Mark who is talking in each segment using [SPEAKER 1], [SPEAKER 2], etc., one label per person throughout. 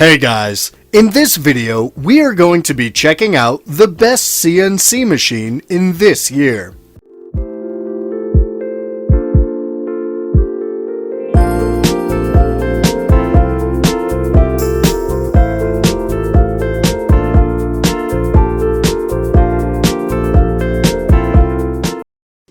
[SPEAKER 1] Hey guys, in this video we are going to be checking out the best CNC machine in this year.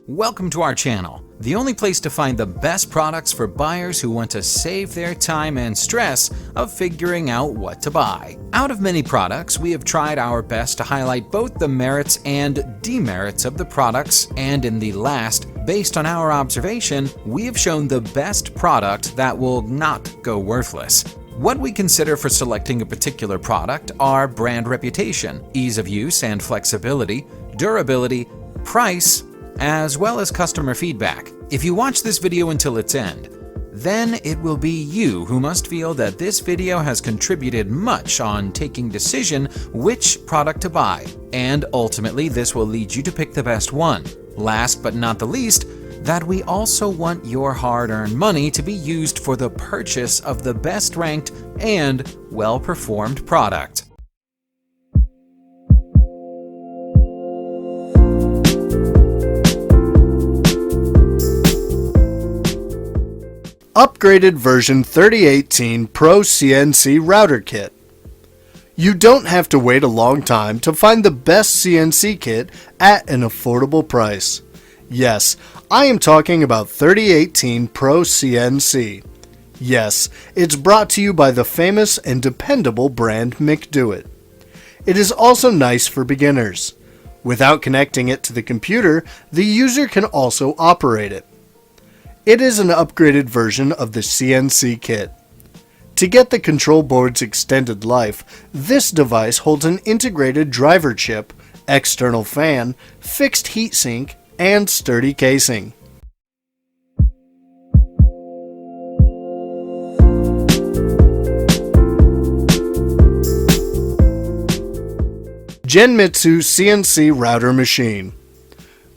[SPEAKER 2] Welcome to our channel, the only place to find the best products for buyers who want to save their time and stress of figuring out what to buy. Out of many products, we have tried our best to highlight both the merits and demerits of the products, and in the last, based on our observation, we have shown the best product that will not go worthless. What we consider for selecting a particular product are brand reputation, ease of use and flexibility, durability, price, as well as customer feedback. If you watch this video until its end, then it will be you who must feel that this video has contributed much on taking decision which product to buy, and ultimately this will lead you to pick the best one. Last but not the least, that we also want your hard-earned money to be used for the purchase of the best ranked and well-performed product.
[SPEAKER 1] Upgraded version 3018 Pro CNC Router Kit. You don't have to wait a long time to find the best CNC kit at an affordable price. Yes, I am talking about 3018 Pro CNC. Yes, it's brought to you by the famous and dependable brand McDoit. It is also nice for beginners. Without connecting it to the computer, the user can also operate it. It is an upgraded version of the CNC kit. To get the control board's extended life, this device holds an integrated driver chip, external fan, fixed heatsink, and sturdy casing. Genmitsu CNC Router Machine.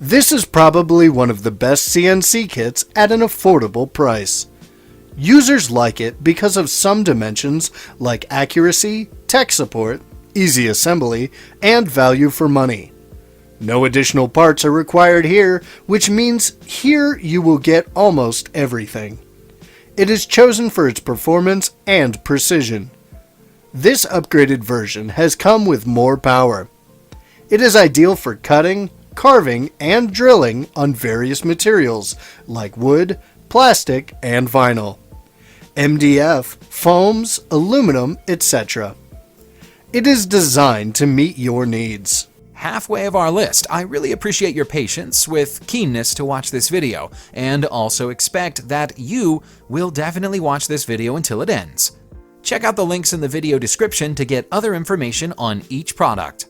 [SPEAKER 1] This is probably one of the best CNC kits at an affordable price. Users like it because of some dimensions like accuracy, tech support, easy assembly, and value for money. No additional parts are required here, which means here you will get almost everything. It is chosen for its performance and precision. This upgraded version has come with more power. It is ideal for cutting, carving, and drilling on various materials like wood, plastic, and vinyl, MDF, foams, aluminum, etc. It is designed to meet your needs.
[SPEAKER 2] Halfway of our list, I really appreciate your patience with keenness to watch this video, and also expect that you will definitely watch this video until it ends. Check out the links in the video description to get other information on each product.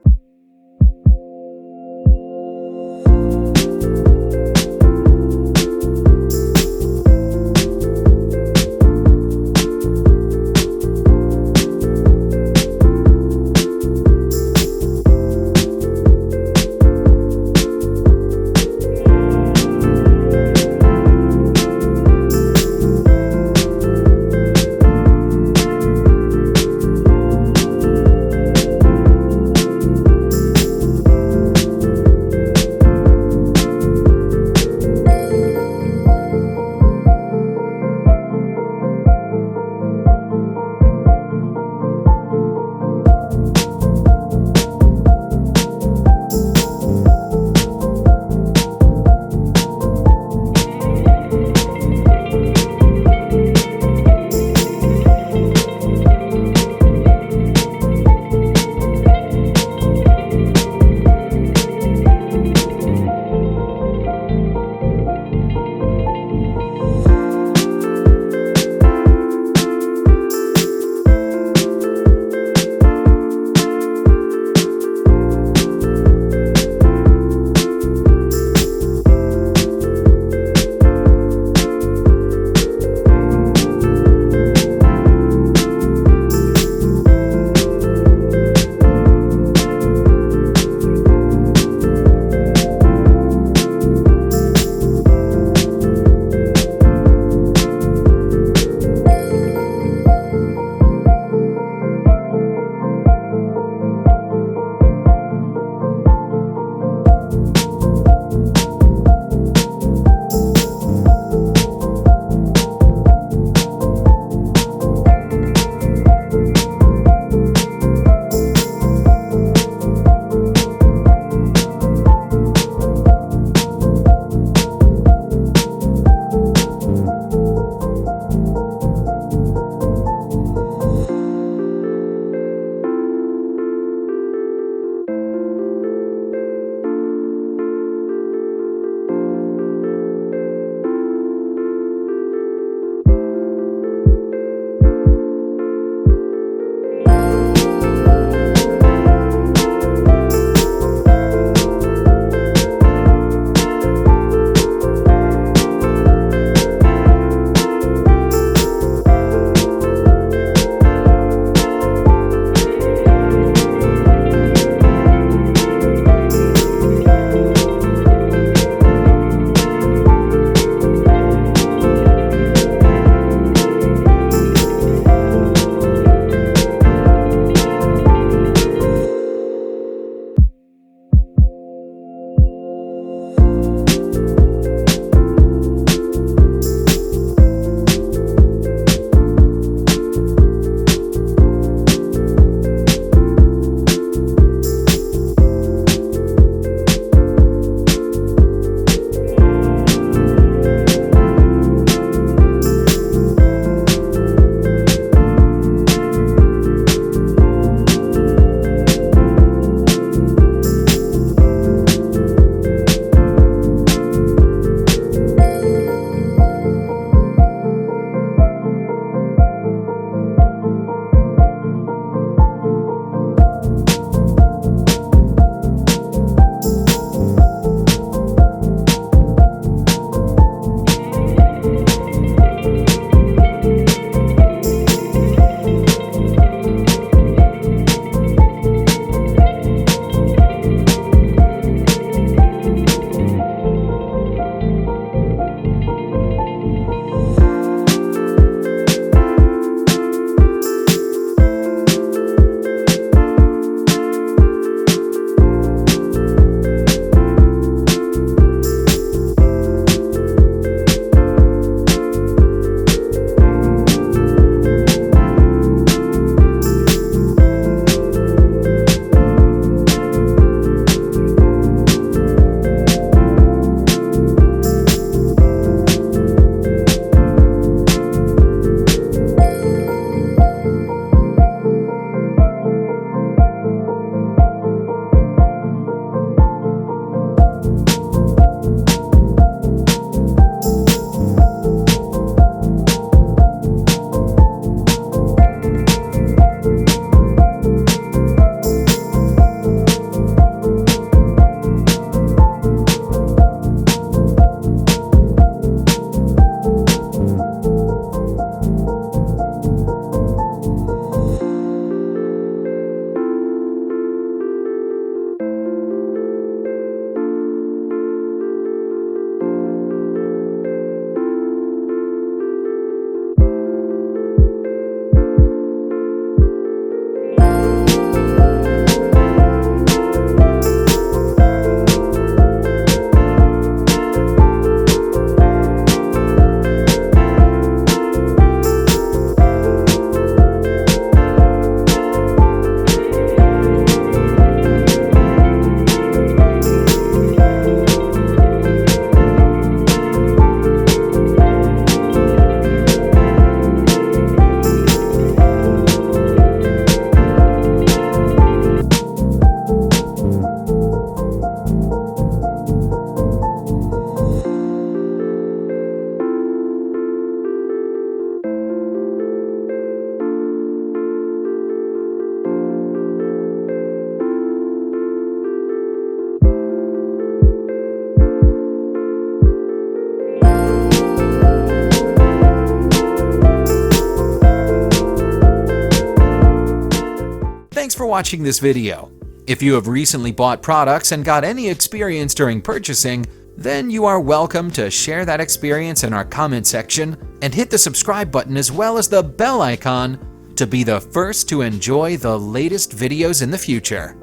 [SPEAKER 2] Thanks for watching this video. If you have recently bought products and got any experience during purchasing, then you are welcome to share that experience in our comment section and hit the subscribe button as well as the bell icon to be the first to enjoy the latest videos in the future.